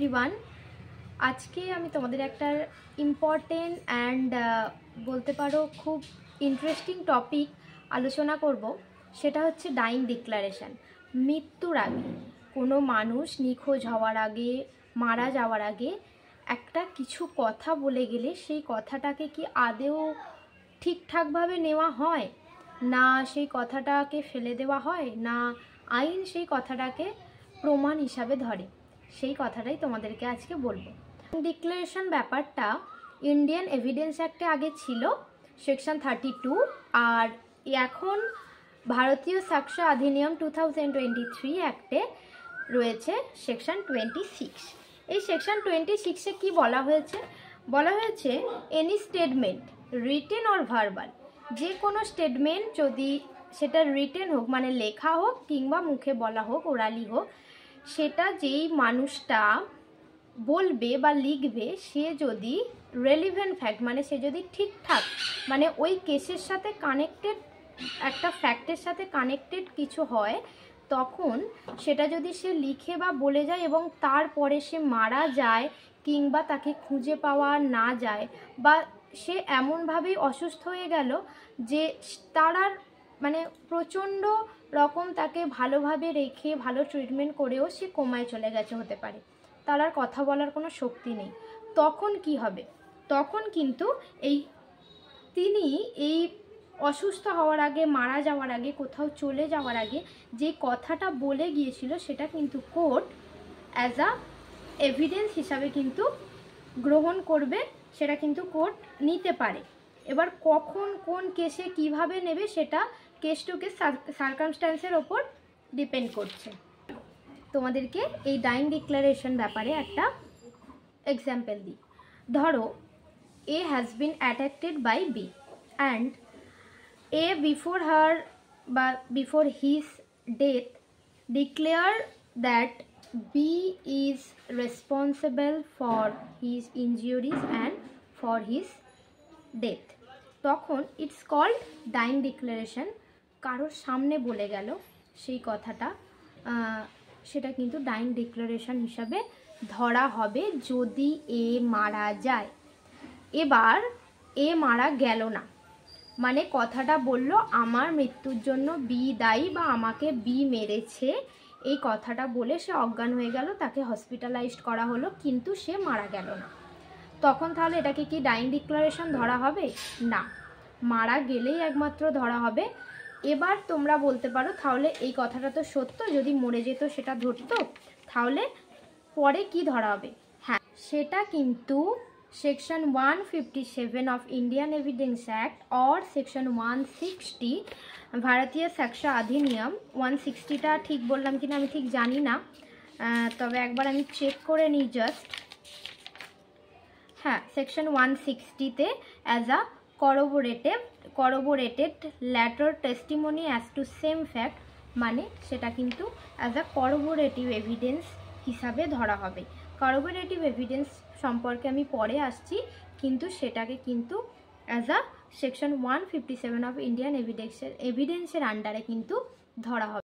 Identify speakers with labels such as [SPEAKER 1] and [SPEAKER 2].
[SPEAKER 1] Everyone, আজকে আমি তোমাদের একটা ইম্পর্টেন্ট অ্যান্ড বলতে পারো খুব ইন্টারেস্টিং টপিক আলোচনা করব। সেটা হচ্ছে ডাইং ডিক্লারেশন। মৃত্যুর আগে কোনো মানুষ নিখোঁজ হওয়ার আগে, মারা যাওয়ার আগে একটা কিছু কথা বলে গেলে সেই কথাটাকে কি আদেও ঠিকঠাকভাবে নেওয়া হয়, না সেই কথাটাকে ফেলে দেওয়া হয়, না আইন সেই কথাটাকে প্রমাণ হিসাবে ধরে, সেই কথাটাই তোমাদেরকে আজকে বলবো। ডিক্লারেশন ব্যাপারটা ইন্ডিয়ান এভিডেন্স অ্যাক্টে আগে ছিল সেকশন 32, আর এখন ভারতীয় সাক্ষ্য অধিনিয়ম 2023 অ্যাক্টে রয়েছে সেকশন 26। এই সেকশন 26-এ কি বলা হয়েছে? বলা হয়েছে any statement written or verbal, যে কোনো স্টেটমেন্ট যদি সেটা রিটেন হোক মানে লেখা হোক কিংবা মুখে বলা হোক, ওরালি হোক, সেটা যেই মানুষটা বলবে বা লিখবে সে যদি রেলিভেন্ট ফ্যাক্ট মানে সে যদি ঠিকঠাক মানে ওই কেসের সাথে কানেক্টেড, একটা ফ্যাক্টের সাথে কানেক্টেড কিছু হয়, তখন সেটা যদি সে লিখে বা বলে যায় এবং তারপরে সে মারা যায় কিংবা তাকে খুঁজে পাওয়া না যায় বা সে এমনভাবেই অসুস্থ হয়ে গেল যে তার মানে প্রচণ্ড রকম তাকে ভালোভাবে রেখে ভালো ট্রিটমেন্ট করেও সে কোমায় চলে গেছে হতে পারে, তার আর কথা বলার কোনো শক্তি নেই, তখন কি হবে? তখন কিন্তু তিনি এই অসুস্থ হওয়ার আগে, মারা যাওয়ার আগে, কোথাও চলে যাওয়ার আগে যে কথাটা বলে গিয়েছিল সেটা কিন্তু কোর্ট অ্যাজ আ এভিডেন্স হিসাবে কিন্তু গ্রহণ করবে, সেটা কিন্তু কোর্ট নিতে পারে। এবার কখন কোন কেসে কিভাবে নেবে সেটা কেস টু কেস সার্কামস্ট্যান্সের ওপর ডিপেন্ড করছে। তোমাদেরকে এই ডাইং ডিক্লারেশন ব্যাপারে একটা এক্সাম্পল দিই। ধরো A has been attacked by B and A before his death declare that B is responsible for his injuries and for his death. তখন ইটস কল্ড ডাইং ডিক্লারেশন। কারোর সামনে বলে গেল সেই কথাটা, সেটা কিন্তু ডাইং ডিক্লারেশন হিসাবে ধরা হবে যদি এ মারা যায়। এবার এ মারা গেল না, মানে কথাটা বলল আমার মৃত্যুর জন্য বি দায়ী বা আমাকে বি মেরেছে, এই কথাটা বলে সে অজ্ঞান হয়ে গেল, তাকে হসপিটালাইজড করা হলো, কিন্তু সে মারা গেল না। তখন তাহলে এটাকে কি ডাইং ডিক্লারেশন ধরা হবে? না, মারা গেলেই একমাত্র ধরা হবে। এবার তোমরা বলতে পারো তাহলে এই কথাটা তো সত্য, যদি মরে যেত সেটা ধরতো, তাহলে পরে কি ধরা হবে? হ্যাঁ, সেটা কিন্তু section 157 of Indian evidence act or section 160 ভারতীয় সাক্ষ্য অধিনিয়ম। 160টা ঠিক বললাম কিনা আমি ঠিক জানি না, তবে একবার আমি চেক করে নিই জাস্ট। হ্যাঁ, সেকশন 160-তে as a corroborated later testimony as to same fact, মানে সেটা কিন্তু অ্যাজ আ corroborative evidence হিসাবে ধরা হবে। corroborative evidence সম্পর্কে আমি পরে আসছি, কিন্তু সেটাকে কিন্তু as a section 157 of Indian এভিডেন্সের আন্ডারে কিন্তু ধরা হবে।